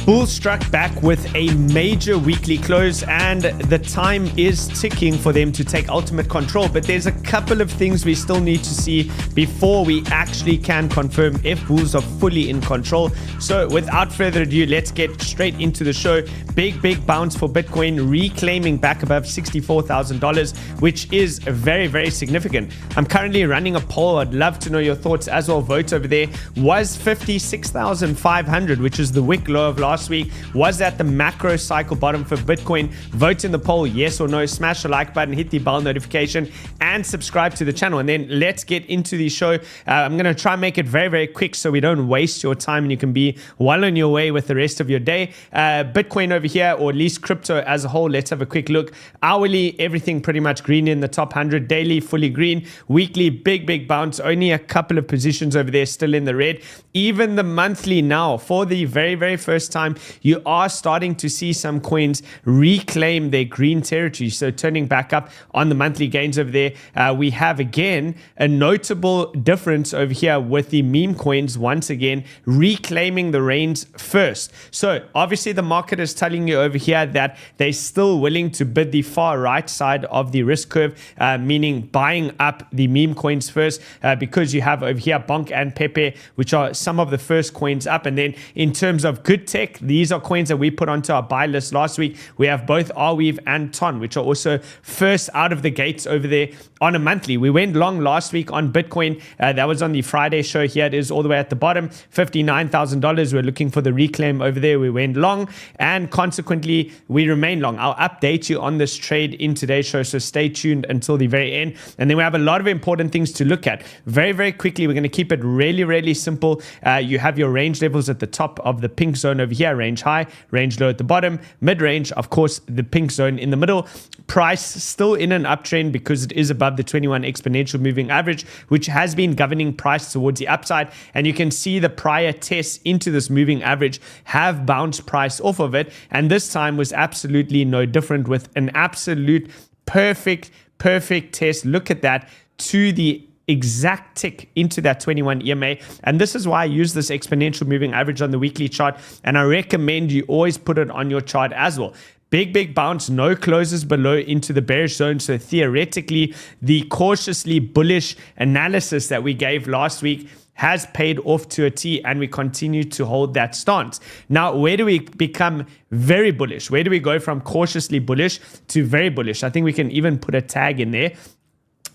Bulls struck back with a major weekly close, and the time is ticking for them to take ultimate control. But there's a couple of things we still need to see before we actually can confirm if Bulls are fully in control. So without further ado, let's get straight into the show. Big bounce for Bitcoin, reclaiming back above $64,000, which is very, very significant. I'm currently running a poll. I'd love to know your thoughts as well. Vote over there. Was 56,500, which is the wick low of last week, was that the macro cycle bottom for Bitcoin? Vote in the poll, yes or no. Smash the like button, hit the bell notification, and subscribe to the channel. And then let's get into the show. I'm going to try and make it very, very quick so we don't waste your time and you can be well on your way with the rest of your day. Bitcoin over here, or at least crypto as a whole, let's have a quick look. Hourly, everything pretty much green in the top 100. Daily, fully green. Weekly, big bounce. Only a couple of positions over there still in the red. Even the monthly now, for the very, very first time, you are starting to see some coins reclaim their green territory. So turning back up on the monthly gains over there, we have again a notable difference over here with the meme coins once again reclaiming the reins first. So obviously the market is telling you over here that they're still willing to bid the far right side of the risk curve, meaning buying up the meme coins first, because you have over here Bonk and Pepe, which are some of the first coins up. And then in terms of good tech, these are coins that we put onto our buy list last week. We have both Arweave and Ton, which are also first out of the gates over there on a monthly. We went long last week on Bitcoin. That was on the Friday show. Here it is all the way at the bottom, $59,000. We're looking for the reclaim over there. We went long, and consequently we remain long. I'll update you on this trade in today's show, so stay tuned until the very end. And then we have a lot of important things to look at. Very quickly, we're going to keep it really simple. You have your range levels at the top of the pink zone over here, range high, range low at the bottom, mid-range, of course, the pink zone in the middle. Price still in an uptrend because it is above the 21 exponential moving average, which has been governing price towards the upside. And you can see the prior tests into this moving average have bounced price off of it. And this time was absolutely no different, with an absolute perfect test. Look at that, to the exact tick into that 21 EMA. And this is why I use this exponential moving average on the weekly chart, and I recommend you always put it on your chart as well. Big bounce, no closes below into the bearish zone. So theoretically, the cautiously bullish analysis that we gave last week has paid off to a T, and we continue to hold that stance. Now, where do we become very bullish? Where do we go from cautiously bullish to very bullish? I think we can even put a tag in there.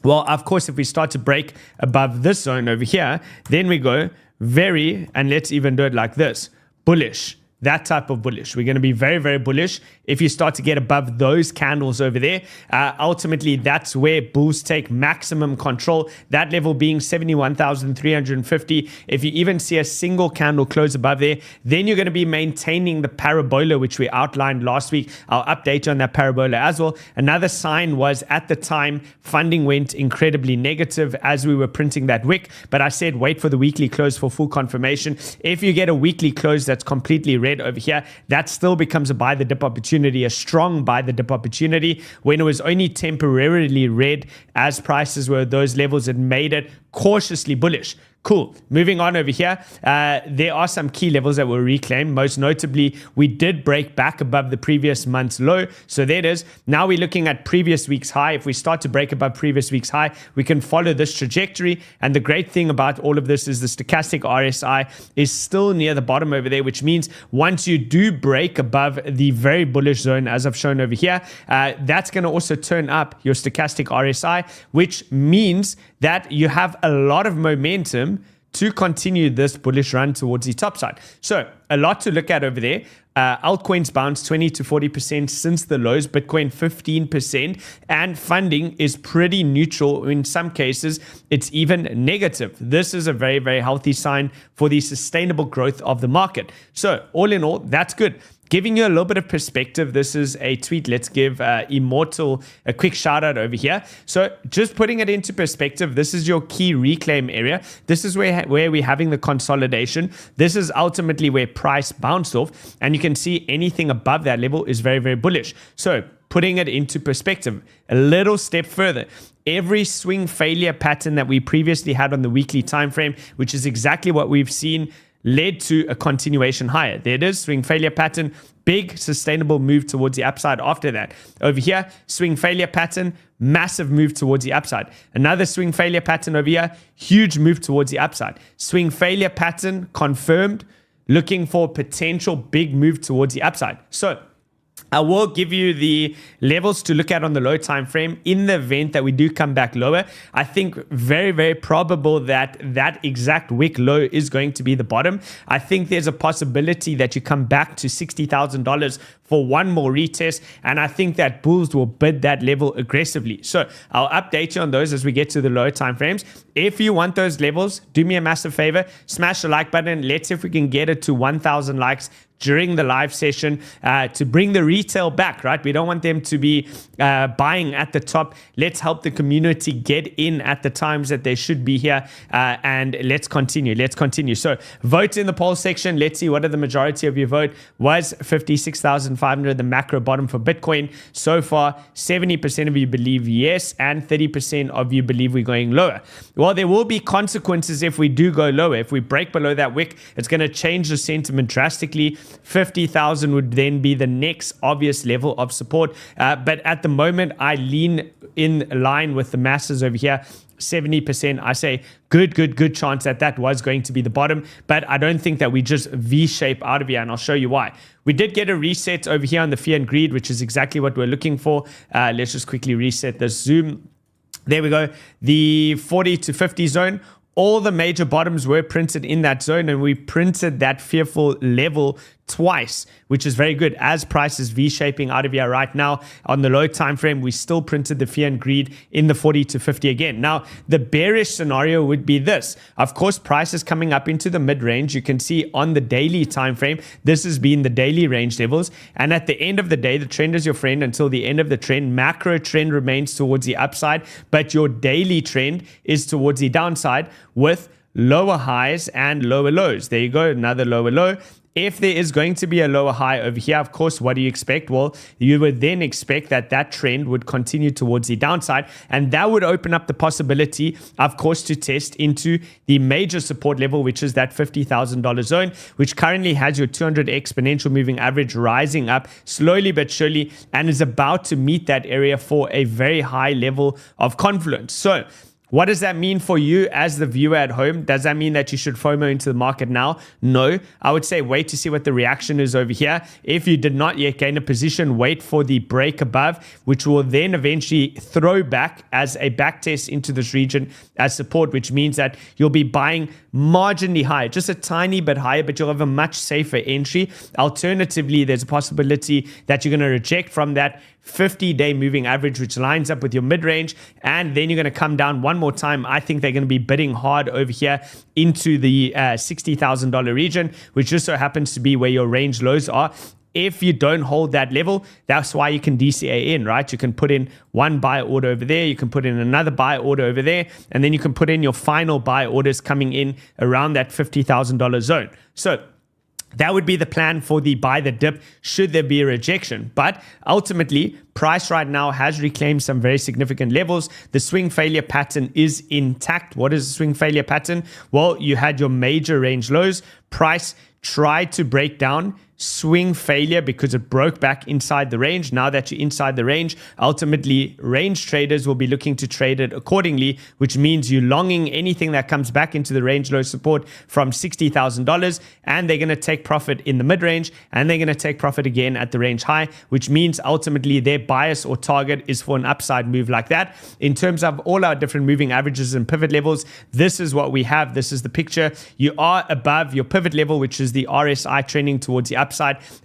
Well, of course, if we start to break above this zone over here, then we go very, and let's even do it like this, bullish. That type of bullish. We're going to be very bullish if you start to get above those candles over there. Ultimately, that's where bulls take maximum control. That level being 71,350. If you even see a single candle close above there, then you're going to be maintaining the parabola, which we outlined last week. I'll update you on that parabola as well. Another sign was, at the time, funding went incredibly negative as we were printing that wick. But I said, wait for the weekly close for full confirmation. If you get a weekly close that's completely red over here, that still becomes a buy the dip opportunity, a strong buy the dip opportunity. When it was only temporarily red, as prices were those levels, it made it cautiously bullish. Cool. Moving on over here, there are some key levels that were reclaimed. Most notably, we did break back above the previous month's low. So there it is. Now we're looking at previous week's high. If we start to break above previous week's high, we can follow this trajectory. And the great thing about all of this is the stochastic RSI is still near the bottom over there, which means once you do break above the very bullish zone, as I've shown over here, that's going to also turn up your stochastic RSI, which means that you have a lot of momentum to continue this bullish run towards the top side. So a lot to look at over there. Altcoins bounced 20 to 40% since the lows, Bitcoin 15%, and funding is pretty neutral. In some cases, it's even negative. This is a very healthy sign for the sustainable growth of the market. So all in all, that's good. Giving you a little bit of perspective, this is a tweet. Let's give 𝗕𝗬𝗕𝗓 a quick shout out over here. So just putting it into perspective, this is your key reclaim area. This is where we're having the consolidation. This is ultimately where price bounced off, and you can see anything above that level is very bullish. So putting it into perspective, a little step further, every swing failure pattern that we previously had on the weekly time frame, which is exactly what we've seen led to a continuation higher. There it is, swing failure pattern, big sustainable move towards the upside after that. Over here, swing failure pattern, massive move towards the upside. Another swing failure pattern over here, huge move towards the upside. Swing failure pattern confirmed, looking for potential big move towards the upside. So I will give you the levels to look at on the low time frame in the event that we do come back lower. I think very, very probable that that exact wick low is going to be the bottom. I think there's a possibility that you come back to $60,000 for one more retest, and I think that bulls will bid that level aggressively. So I'll update you on those as we get to the lower time frames. If you want those levels, do me a massive favor, smash the like button. Let's see if we can get it to 1,000 likes during the live session to bring the retail back, right? We don't want them to be buying at the top. Let's help the community get in at the times that they should be here, and let's continue. Let's continue. So vote in the poll section. Let's see what are the majority of your vote. Was 56,500 the macro bottom for Bitcoin? So far, 70% of you believe yes, and 30% of you believe we're going lower. Well, there will be consequences if we do go lower. If we break below that wick, it's going to change the sentiment drastically. 50,000 would then be the next obvious level of support. But at the moment, I lean in line with the masses over here. 70%, I say good chance that that was going to be the bottom, but I don't think that we just V-shape out of here, and I'll show you why. We did get a reset over here on the fear and greed, which is exactly what we're looking for. Let's just quickly reset this zoom. There we go. The 40 to 50 zone. All the major bottoms were printed in that zone, and we printed that fearful level twice, which is very good. As price is V-shaping out of here right now on the low time frame, we still printed the fear and greed in the 40 to 50 again. Now, the bearish scenario would be this. Of course, price is coming up into the mid-range. You can see on the daily time frame, this has been the daily range levels. And at the end of the day, the trend is your friend until the end of the trend. Macro trend remains towards the upside, but your daily trend is towards the downside with lower highs and lower lows. There you go, another lower low. If there is going to be a lower high over here, of course, what do you expect? Well, you would then expect that that trend would continue towards the downside, and that would open up the possibility, of course, to test into the major support level, which is that $50,000 zone, which currently has your 200 exponential moving average rising up slowly but surely, and is about to meet that area for a very high level of confluence. So what does that mean for you as the viewer at home? Does that mean that you should FOMO into the market now? No. I would say wait to see what the reaction is over here. If you did not yet gain a position, wait for the break above, which will then eventually throw back as a back test into this region as support, which means that you'll be buying marginally higher, just a tiny bit higher, but you'll have a much safer entry. Alternatively, there's a possibility that you're going to reject from that 50-day moving average, which lines up with your mid-range, and then you're going to come down one more time. I think they're going to be bidding hard over here into the $60,000 region, which just so happens to be where your range lows are. If you don't hold that level, that's why you can DCA in, right? You can put in one buy order over there, you can put in another buy order over there, and then you can put in your final buy orders coming in around that $50,000 zone. So that would be the plan for the buy the dip should there be a rejection. But ultimately, price right now has reclaimed some very significant levels. The swing failure pattern is intact. What is the swing failure pattern? Well, you had your major range lows. Price tried to break down, swing failure because it broke back inside the range. Now that you're inside the range, ultimately range traders will be looking to trade it accordingly, which means you're longing anything that comes back into the range low support from $60,000, and they're going to take profit in the mid-range, and they're going to take profit again at the range high, which means ultimately their bias or target is for an upside move like that. In terms of all our different moving averages and pivot levels, this is what we have. This is the picture. You are above your pivot level, which is the RSI trending towards the upside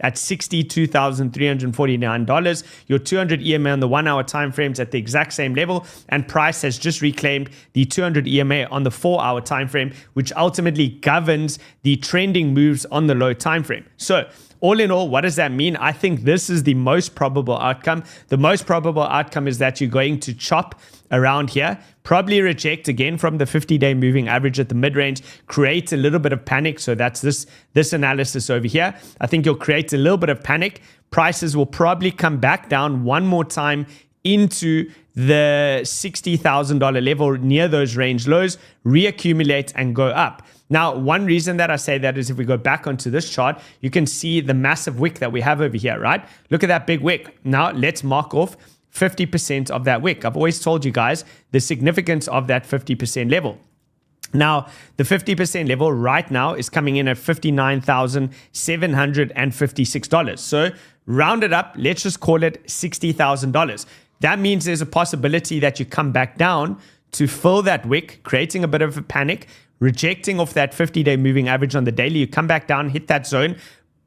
at $62,349. Your 200 EMA on the 1 hour time frames at the exact same level, and price has just reclaimed the 200 EMA on the 4 hour time frame, which ultimately governs the trending moves on the low time frame. So all in all, what does that mean? I think this is the most probable outcome. The most probable outcome is that you're going to chop around here, probably reject again from the 50-day moving average at the mid-range, create a little bit of panic. So that's this analysis over here. I think you'll create a little bit of panic. Prices will probably come back down one more time into the $60,000 level near those range lows, reaccumulate and go up. Now, one reason that I say that is if we go back onto this chart, you can see the massive wick that we have over here, right? Look at that big wick. Now, let's mark off 50% of that wick. I've always told you guys the significance of that 50% level. Now, the 50% level right now is coming in at $59,756. So, round it up, let's just call it $60,000. That means there's a possibility that you come back down to fill that wick, creating a bit of a panic, rejecting off that 50-day moving average on the daily. You come back down, hit that zone,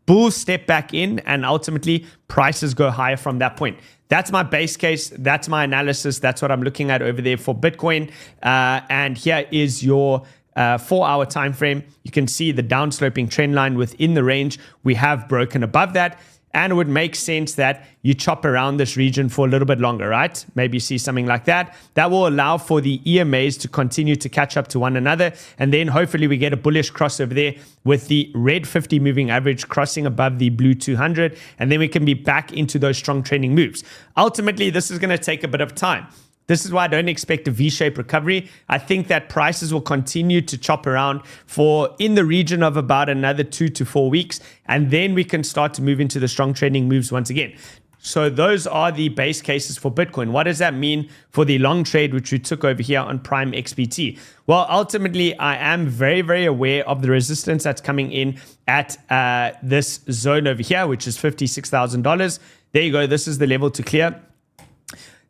bulls step back in, and ultimately prices go higher from that point. That's my base case. That's my analysis. That's what I'm looking at over there for Bitcoin. And here is your 4-hour time frame. You can see the downsloping trend line within the range. We have broken above that. And it would make sense that you chop around this region for a little bit longer, right? Maybe you see something like that. That will allow for the EMAs to continue to catch up to one another. And then hopefully we get a bullish crossover there with the red 50 moving average crossing above the blue 200. And then we can be back into those strong trending moves. Ultimately, this is going to take a bit of time. This is why I don't expect a V-shaped recovery. I think that prices will continue to chop around for in the region of about another 2 to 4 weeks. And then we can start to move into the strong trading moves once again. So those are the base cases for Bitcoin. What does that mean for the long trade, which we took over here on Prime XBT? Well, ultimately, I am very, very aware of the resistance that's coming in at this zone over here, which is $56,000. There you go. This is the level to clear.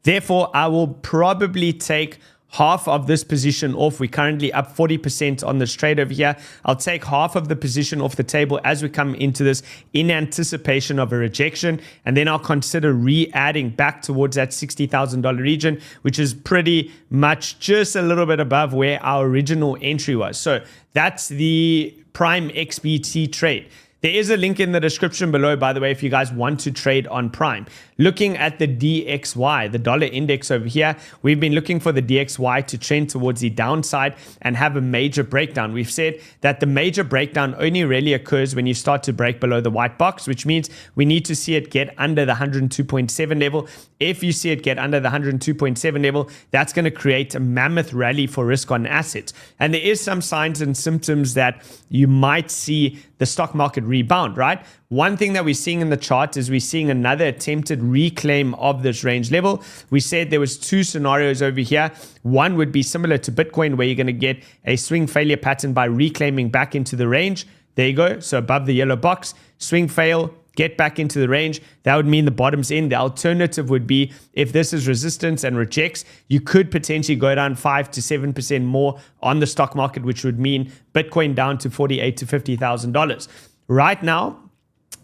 Therefore, I will probably take half of this position off. We're currently up 40% on this trade over here. I'll take half of the position off the table as we come into this in anticipation of a rejection. And then I'll consider re-adding back towards that $60,000 region, which is pretty much just a little bit above where our original entry was. So that's the Prime XBT trade. There is a link in the description below, by the way, if you guys want to trade on Prime. Looking at the DXY, the dollar index over here, we've been looking for the DXY to trend towards the downside and have a major breakdown. We've said that the major breakdown only really occurs when you start to break below the white box, which means we need to see it get under the 102.7 level. If you see it get under the 102.7 level, that's going to create a mammoth rally for risk on assets. And there is some signs and symptoms that you might see the stock market rebound, right? One thing that we're seeing in the chart is we're seeing another attempted reclaim of this range level. We said there was 2 scenarios over here. One would be similar to Bitcoin, where you're going to get a swing failure pattern by reclaiming back into the range. There you go. So above the yellow box, swing fail, get back into the range. That would mean the bottom's in. The alternative would be if this is resistance and rejects, you could potentially go down 5 to 7% more on the stock market, which would mean Bitcoin down to $48,000 to $50,000. Right now,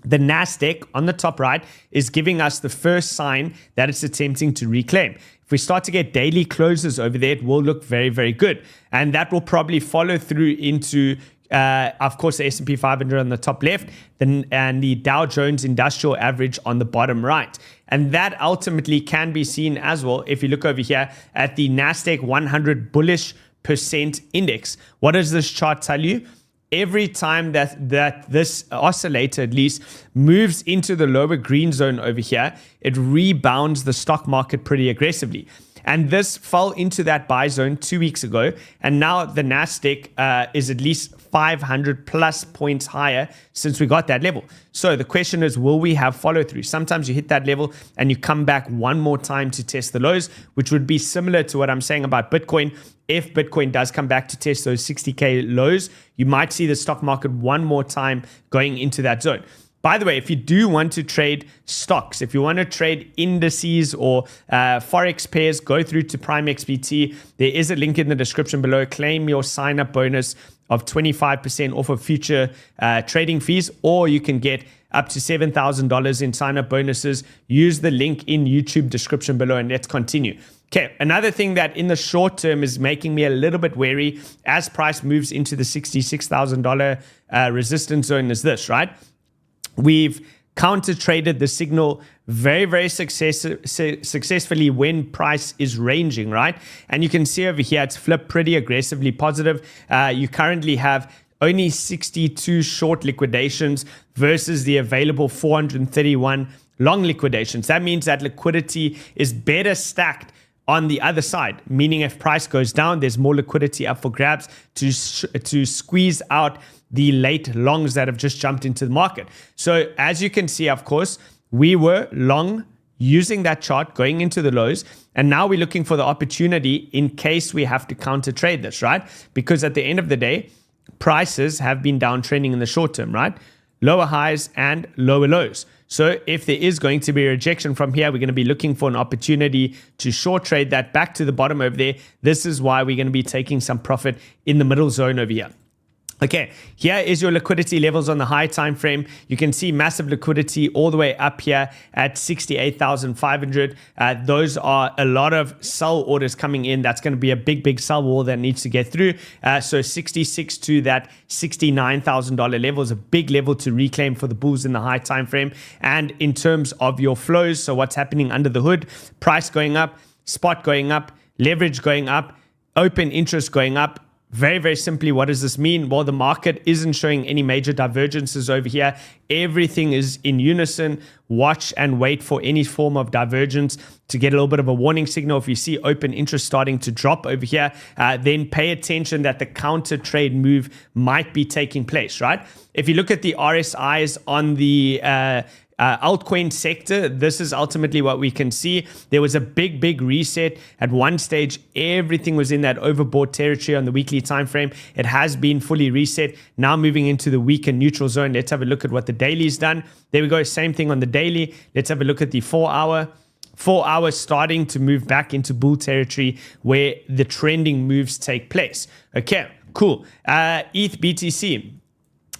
the Nasdaq on the top right is giving us the first sign that it's attempting to reclaim. If we start to get daily closes over there, it will look very, very good. And that will probably follow through into of course, the S&P 500 on the top left, and the Dow Jones Industrial Average on the bottom right. And that ultimately can be seen as well if you look over here at the Nasdaq 100 bullish percent index. What does this chart tell you? Every time that this oscillator at least moves into the lower green zone over here, it rebounds the stock market pretty aggressively. And this fell into that buy zone 2 weeks ago. And now the Nasdaq is at least 500 plus points higher since we got that level. So the question is, will we have follow through? Sometimes you hit that level and you come back one more time to test the lows, which would be similar to what I'm saying about Bitcoin. If Bitcoin does come back to test those 60K lows, you might see the stock market one more time going into that zone. By the way, if you do want to trade stocks, if you want to trade indices or forex pairs, go through to Prime XBT. There is a link in the description below. Claim your sign-up bonus of 25% off of future trading fees, or you can get up to $7,000 in sign-up bonuses. Use the link in YouTube description below, and let's continue. Okay, another thing that in the short term is making me a little bit wary as price moves into the $66,000 resistance zone is this, right? We've counter-traded the signal very, very successfully when price is ranging, right? And you can see over here, it's flipped pretty aggressively positive. You currently have only 62 short liquidations versus the available 431 long liquidations. That means that liquidity is better stacked on the other side, meaning if price goes down, there's more liquidity up for grabs to squeeze out the late longs that have just jumped into the market. So as you can see, of course, we were long using that chart going into the lows, and now we're looking for the opportunity in case we have to counter trade this, right? Because at the end of the day, prices have been downtrending in the short term, right? Lower highs and lower lows. So if there is going to be a rejection from here, we're going to be looking for an opportunity to short trade that back to the bottom over there. This is why we're going to be taking some profit in the middle zone over here. Okay, here is your liquidity levels on the high time frame. You can see massive liquidity all the way up here at 68,500. Those are a lot of sell orders coming in. That's going to be a big sell wall that needs to get through. So 66 to that $69,000 level is a big level to reclaim for the bulls in the high time frame. And in terms of your flows, so what's happening under the hood, price going up, spot going up, leverage going up, open interest going up. Very simply, what does this mean? Well, the market isn't showing any major divergences over here. Everything is in unison. Watch and wait for any form of divergence to get a little bit of a warning signal. If you see open interest starting to drop over here, then pay attention that the counter trade move might be taking place, right? If you look at the RSIs on the altcoin sector, this is ultimately what we can see. There was a big reset at one stage. Everything was in that overbought territory on the weekly time frame. It has been fully reset. Now moving into the week and neutral zone. Let's have a look at what the daily's done. There we go. Same thing on the daily. Let's have a look at the 4 hour. 4 hours starting to move back into bull territory where the trending moves take place. Okay, cool. ETH BTC.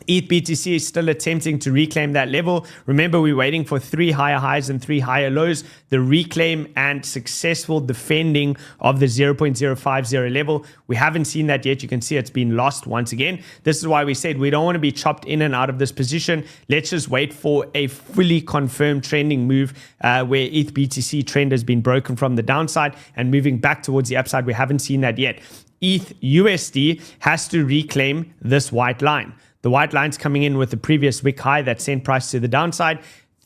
ETH BTC is still attempting to reclaim that level. Remember, we're waiting for 3 higher highs and 3 higher lows. The reclaim and successful defending of the 0.050 level. We haven't seen that yet. You can see it's been lost once again. This is why we said we don't want to be chopped in and out of this position. Let's just wait for a fully confirmed trending move where ETH BTC trend has been broken from the downside and moving back towards the upside. We haven't seen that yet. ETH USD has to reclaim this white line. The white line's coming in with the previous wick high that sent price to the downside,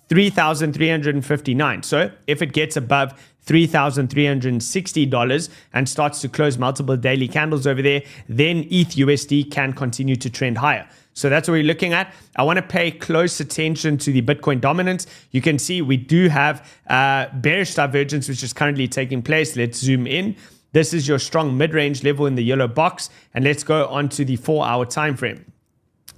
3,359. So if it gets above $3,360 and starts to close multiple daily candles over there, then ETH USD can continue to trend higher. So that's what we're looking at. I want to pay close attention to the Bitcoin dominance. You can see we do have bearish divergence, which is currently taking place. Let's zoom in. This is your strong mid-range level in the yellow box. And let's go on to the 4-hour time frame.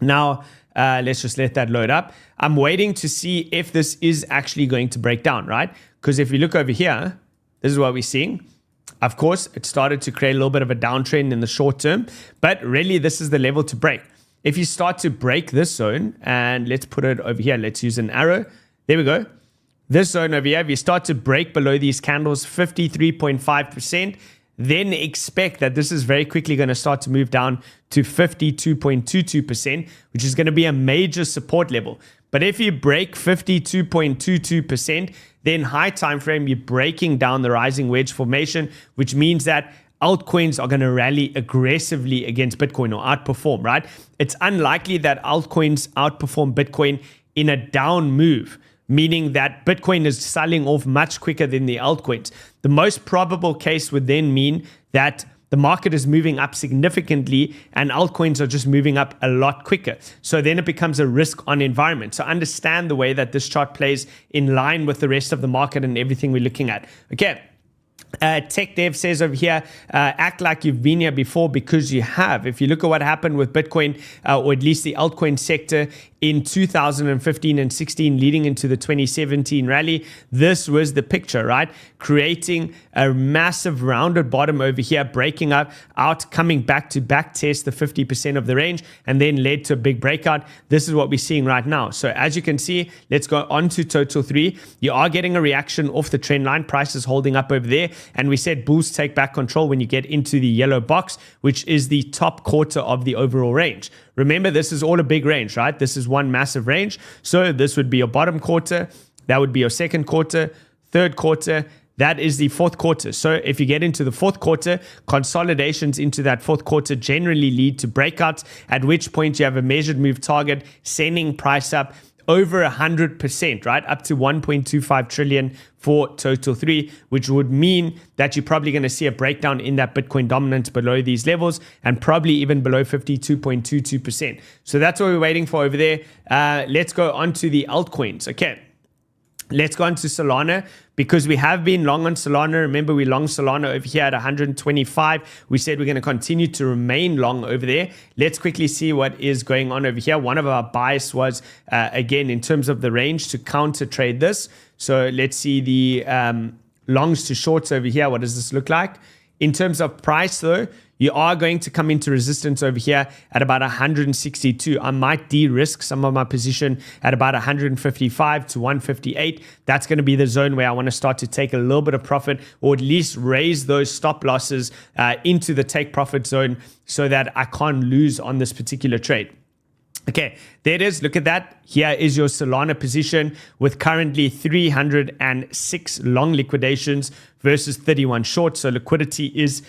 Now, let's just let that load up. I'm waiting to see if this is actually going to break down, right? Because if you look over here, this is what we're seeing. Of course, it started to create a little bit of a downtrend in the short term, but really this is the level to break. If you start to break this zone, and let's put it over here, let's use an arrow. There we go. This zone over here, if you start to break below these candles, 53.5%, then expect that this is very quickly going to start to move down to 52.22%, which is going to be a major support level. But if you break 52.22%, then high time frame, you're breaking down the rising wedge formation, which means that altcoins are going to rally aggressively against Bitcoin or outperform, right? It's unlikely that altcoins outperform Bitcoin in a down move, meaning that Bitcoin is selling off much quicker than the altcoins. The most probable case would then mean that the market is moving up significantly and altcoins are just moving up a lot quicker. So then it becomes a risk on environment. So understand the way that this chart plays in line with the rest of the market and everything we're looking at. Okay. Tech Dev says over here, act like you've been here before because you have. If you look at what happened with Bitcoin, or at least the altcoin sector in 2015 and 16 leading into the 2017 rally, this was the picture, right? Creating a massive rounded bottom over here, breaking out, coming back to back test the 50% of the range, and then led to a big breakout. This is what we're seeing right now. So as you can see, let's go on to total 3. You are getting a reaction off the trend line. Price is holding up over there. And we said bulls take back control when you get into the yellow box, which is the top quarter of the overall range. Remember, this is all a big range, right? This is one massive range. So this would be your bottom quarter. That would be your second quarter, third quarter. That is the fourth quarter. So if you get into the fourth quarter, consolidations into that fourth quarter generally lead to breakouts, at which point you have a measured move target, sending price up over 100%, right? Up to 1.25 trillion for total 3, which would mean that you're probably going to see a breakdown in that Bitcoin dominance below these levels and probably even below 52.22%. So that's what we're waiting for over there. Let's go on to the altcoins. Okay. Let's go on to Solana because we have been long on Solana. Remember, we long Solana over here at 125. We said we're going to continue to remain long over there. Let's quickly see what is going on over here. One of our bias was, again, in terms of the range to counter trade this. So let's see the longs to shorts over here. What does this look like? In terms of price, though, you are going to come into resistance over here at about 162. I might de-risk some of my position at about 155 to 158. That's going to be the zone where I want to start to take a little bit of profit, or at least raise those stop losses into the take profit zone so that I can't lose on this particular trade. Okay, there it is. Look at that. Here is your Solana position with currently 306 long liquidations versus 31 short. So liquidity is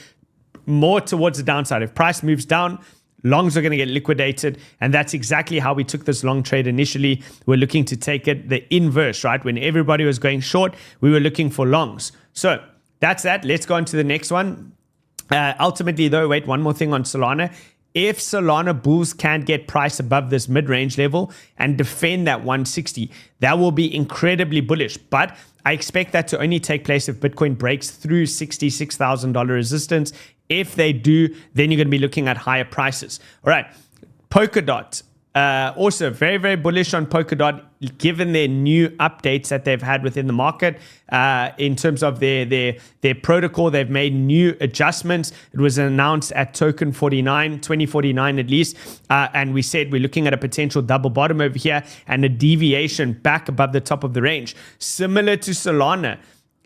more towards the downside. If price moves down, longs are going to get liquidated. And that's exactly how we took this long trade initially. We're looking to take it the inverse, right? When everybody was going short, we were looking for longs. So that's that. Let's go on to the next one. Ultimately, though, wait, one more thing on Solana. If Solana bulls can't get price above this mid-range level and defend that 160, that will be incredibly bullish. But I expect that to only take place if Bitcoin breaks through $66,000 resistance. If they do, then you're going to be looking at higher prices. All right, Polkadot. Also very, very bullish on Polkadot, given their new updates that they've had within the market. In terms of their protocol, they've made new adjustments. It was announced at token 49, 2049 at least. And we said we're looking at a potential double bottom over here and a deviation back above the top of the range. Similar to Solana.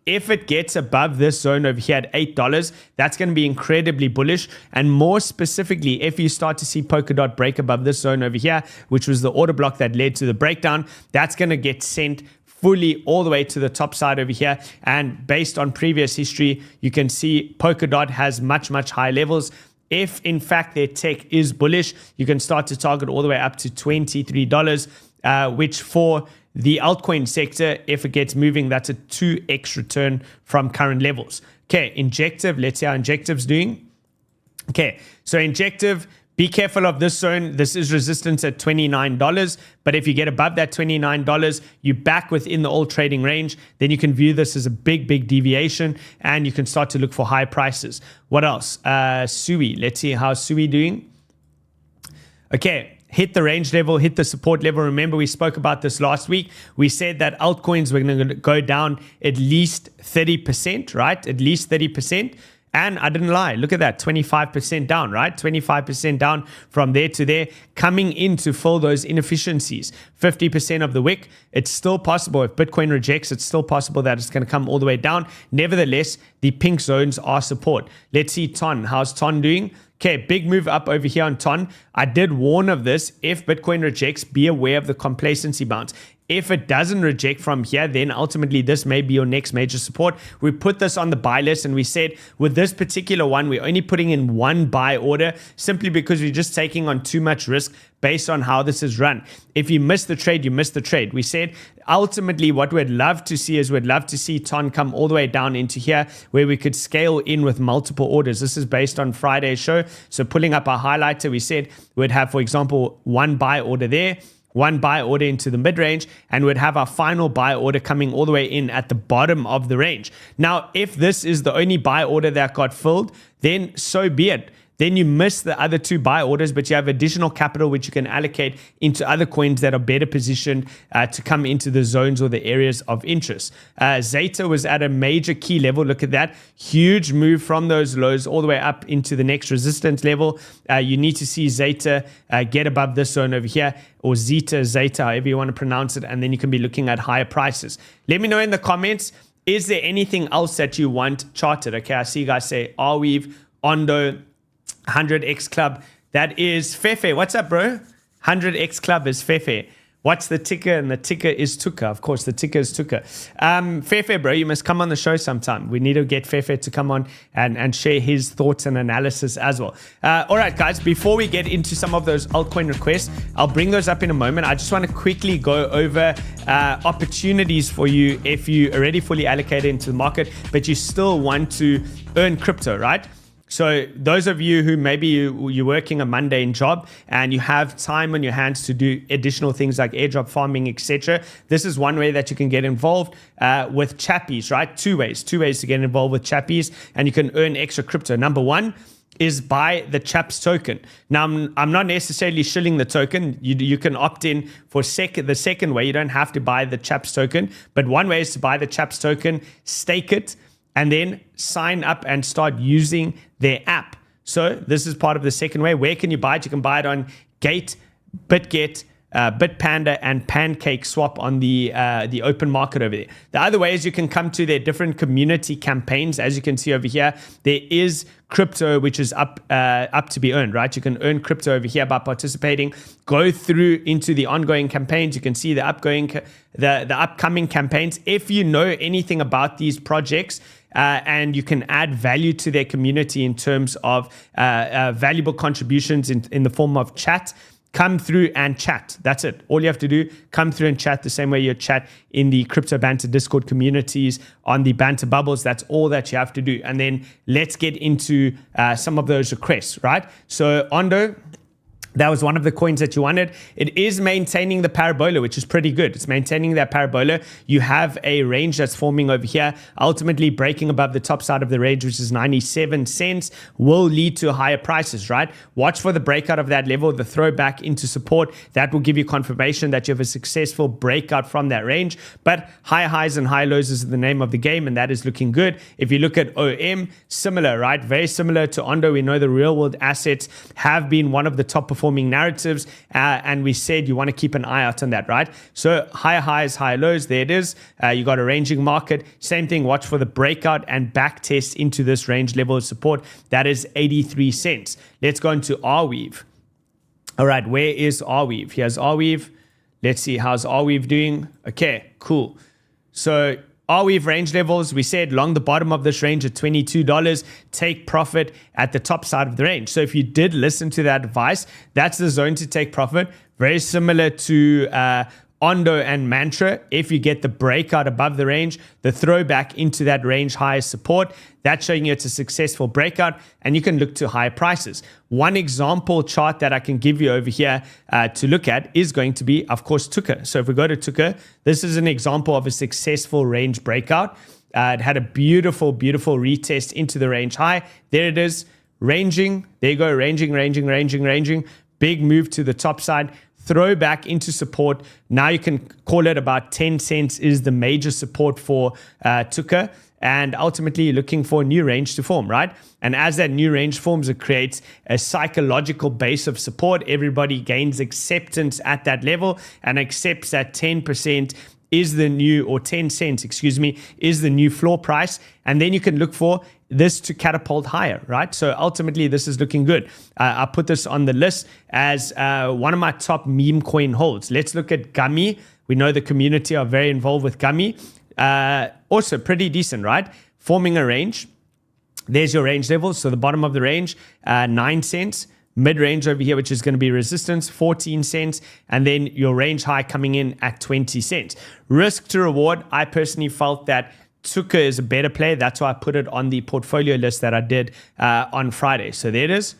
If it gets above this zone over here at $8, that's going to be incredibly bullish. And more specifically, if you start to see Polkadot break above this zone over here, which was the order block that led to the breakdown, that's going to get sent fully all the way to the top side over here. And based on previous history, you can see Polkadot has much, much higher levels. If, in fact, their tech is bullish, you can start to target all the way up to $23, which for the altcoin sector, if it gets moving, that's a 2x return from current levels. Okay, Injective, let's see how Injective's doing. Okay, so Injective, be careful of this zone. This is resistance at $29. But if you get above that $29, you're back within the old trading range. Then you can view this as a big, big deviation and you can start to look for high prices. What else? Sui, let's see how Sui doing. Okay. Hit the range level, hit the support level. Remember, we spoke about this last week. We said that altcoins were going to go down at least 30%, right? At least 30%. And I didn't lie. Look at that, 25% down, right? 25% down from there to there, coming in to fill those inefficiencies. 50% of the wick. It's still possible. If Bitcoin rejects, it's still possible that it's going to come all the way down. Nevertheless, the pink zones are support. Let's see TON. How's TON doing? Okay, big move up over here on TON. I did warn of this. If Bitcoin rejects, be aware of the complacency bounce. If it doesn't reject from here, then ultimately this may be your next major support. We put this on the buy list and we said with this particular one, we're only putting in one buy order simply because we're just taking on too much risk based on how this is run. If you miss the trade, you miss the trade. We said ultimately what we'd love to see is we'd love to see TON come all the way down into here where we could scale in with multiple orders. This is based on Friday's show. So pulling up our highlighter, we said we'd have, for example, one buy order there, one buy order into the mid-range, and we'd have our final buy order coming all the way in at the bottom of the range. Now, if this is the only buy order that got filled, then so be it. Then you miss the other two buy orders, but you have additional capital which you can allocate into other coins that are better positioned to come into the zones or the areas of interest. ZETA was at a major key level. Look at that. Huge move from those lows all the way up into the next resistance level. You need to see ZETA get above this zone over here, or ZETA, however you want to pronounce it, and then you can be looking at higher prices. Let me know in the comments, is there anything else that you want charted? Okay, I see you guys say 𝗕𝗢𝗢𝗢𝗕, ONDO, 100x Club. That is 𝗕𝗬𝗕𝗕. What's up, bro? 100x Club is 𝗕𝗬𝗕𝗕. What's the ticker? And the ticker is TUCA. Of course, the ticker is TUCA. 𝗕𝗬𝗕𝗬𝗕𝗓, bro, you must come on the show sometime. We need to get 𝗕𝗬𝗕𝗬𝗕 to come on and share his thoughts and analysis as well. All right, guys, before we get into some of those altcoin requests, I'll bring those up in a moment. I just want to quickly go over opportunities for you if you already fully allocated into the market, but you still want to earn crypto, right? So those of you who maybe you're working a mundane job and you have time on your hands to do additional things like airdrop farming, etc., this is one way that you can get involved with Chappyz, right? Two ways to get involved with Chappyz, and you can earn extra crypto. Number one is buy the Chappyz token. Now, I'm not necessarily shilling the token. You can opt in for the second way. You don't have to buy the Chappyz token, but one way is to buy the Chappyz token, stake it, and then sign up and start using their app. So this is part of the second way. Where can you buy it? You can buy it on Gate, BitGet, Bitpanda, and PancakeSwap on the open market over there. The other way is you can come to their different community campaigns. As you can see over here, there is crypto which is up to be earned, right? You can earn crypto over here by participating. Go through into the ongoing campaigns. You can see the upcoming campaigns. If you know anything about these projects, and you can add value to their community in terms of valuable contributions in the form of chat, come through and chat. That's it. All you have to do, come through and chat the same way you chat in the Crypto Banter Discord communities, on the Banter Bubbles. That's all that you have to do. And then let's get into some of those requests, right? So ONDO, that was one of the coins that you wanted. It is maintaining the parabola, which is pretty good. It's maintaining that parabola. You have a range that's forming over here, ultimately breaking above the top side of the range, which is 97 cents, will lead to higher prices, right? Watch for the breakout of that level, the throwback into support. That will give you confirmation that you have a successful breakout from that range. But high highs and high lows is the name of the game, and that is looking good. If you look at OM, similar, right? Very similar to ONDO. We know the real world assets have been one of the top performing narratives, and we said you want to keep an eye out on that, right? So high highs, high lows, there it is. You got a ranging market. Same thing, watch for the breakout and back test into this range level of support. That is 83 cents. Let's go into 𝗕𝗬𝗕𝗬𝗕𝗓. All right, where is 𝗕𝗬𝗕𝗬𝗕𝗓? Here's 𝗕𝗬𝗕𝗬𝗕𝗓. Let's see, how's 𝗕𝗬𝗕𝗬𝗕𝗓 doing? Okay, cool. So 𝗕𝗬𝗕𝗬𝗕𝗓 range levels, we said long the bottom of this range at $22, take profit at the top side of the range. So if you did listen to that advice, that's the zone to take profit. Very similar to ONDO and Mantra. If you get the breakout above the range, the throwback into that range higher support, that's showing you it's a successful breakout, and you can look to higher prices. One example chart that I can give you over here to look at is going to be, of course, TUCA. So if we go to TUCA, this is an example of a successful range breakout. It had a beautiful, beautiful retest into the range high. There it is, ranging. There you go, ranging. Big move to the top side. Throw back into support. Now you can call it about 10 cents is the major support for TUCA. And ultimately, you're looking for a new range to form, right? And as that new range forms, it creates a psychological base of support. Everybody gains acceptance at that level and accepts that 10% is the new, or 10 cents, excuse me, is the new floor price. And then you can look for this to catapult higher, right? So ultimately, this is looking good. I put this on the list as one of my top meme coin holds. Let's look at GUMMY. We know the community are very involved with GUMMY. Also pretty decent, right? Forming a range. There's your range level. So the bottom of the range, 9 cents. Mid-range over here, which is going to be resistance, 14 cents. And then your range high coming in at 20 cents. Risk to reward, I personally felt that TUCA is a better play. That's why I put it on the portfolio list that I did on Friday. So there it is.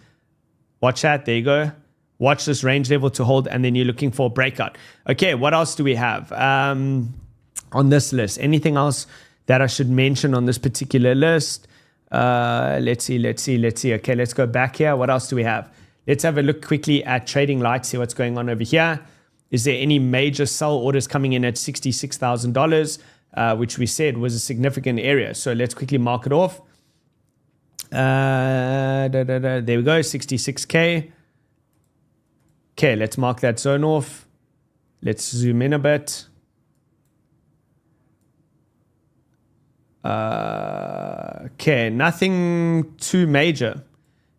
Watch that. There you go. Watch this range level to hold, and then you're looking for a breakout. Okay, what else do we have on this list? Anything else that I should mention on this particular list? Let's see. Okay, let's go back here. What else do we have? Let's have a look quickly at Trading Lights, see what's going on over here. Is there any major sell orders coming in at $66,000, which we said was a significant area? So let's quickly mark it off. There we go, 66K. Okay, let's mark that zone off. Let's zoom in a bit. Okay, nothing too major.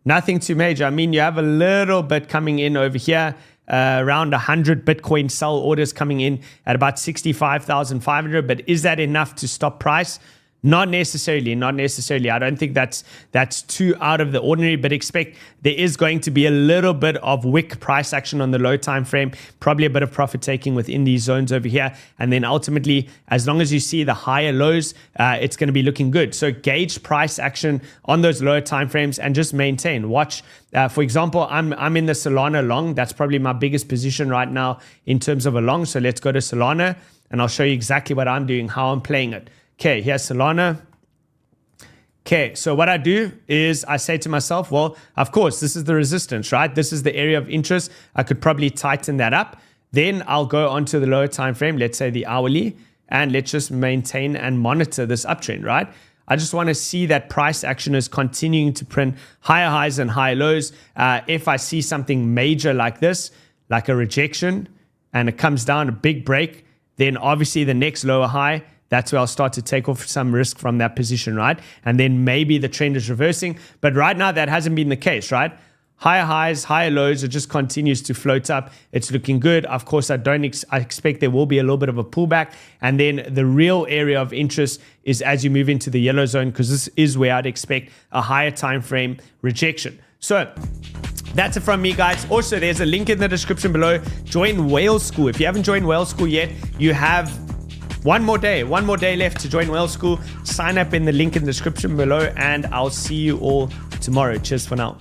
Nothing too major. I mean, you have a little bit coming in over here. around 100 Bitcoin sell orders coming in at about 65,500. But is that enough to stop price? Not necessarily. I don't think that's too out of the ordinary, but expect there is going to be a little bit of wick price action on the low time frame, probably a bit of profit taking within these zones over here. And then ultimately, as long as you see the higher lows, it's going to be looking good. So gauge price action on those lower time frames and just maintain. Watch. For example, I'm in the Solana long. That's probably my biggest position right now in terms of a long. So let's go to Solana and I'll show you exactly what I'm doing, how I'm playing it. Okay, here's Solana. Okay, so what I do is I say to myself, well, of course, this is the resistance, right? This is the area of interest. I could probably tighten that up. Then I'll go onto the lower time frame, let's say the hourly, and let's just maintain and monitor this uptrend, right? I just want to see that price action is continuing to print higher highs and higher lows. If I see something major like this, like a rejection, and it comes down, a big break, then obviously the next lower high, that's where I'll start to take off some risk from that position, right? And then maybe the trend is reversing. But right now, that hasn't been the case, right? Higher highs, higher lows, it just continues to float up. It's looking good. Of course, I expect there will be a little bit of a pullback. And then the real area of interest is as you move into the yellow zone, because this is where I'd expect a higher time frame rejection. So that's it from me, guys. Also, there's a link in the description below. Join Whale School. If you haven't joined Whale School yet, you have one more day left to join Whale School. Sign up in the link in the description below, and I'll see you all tomorrow. Cheers for now.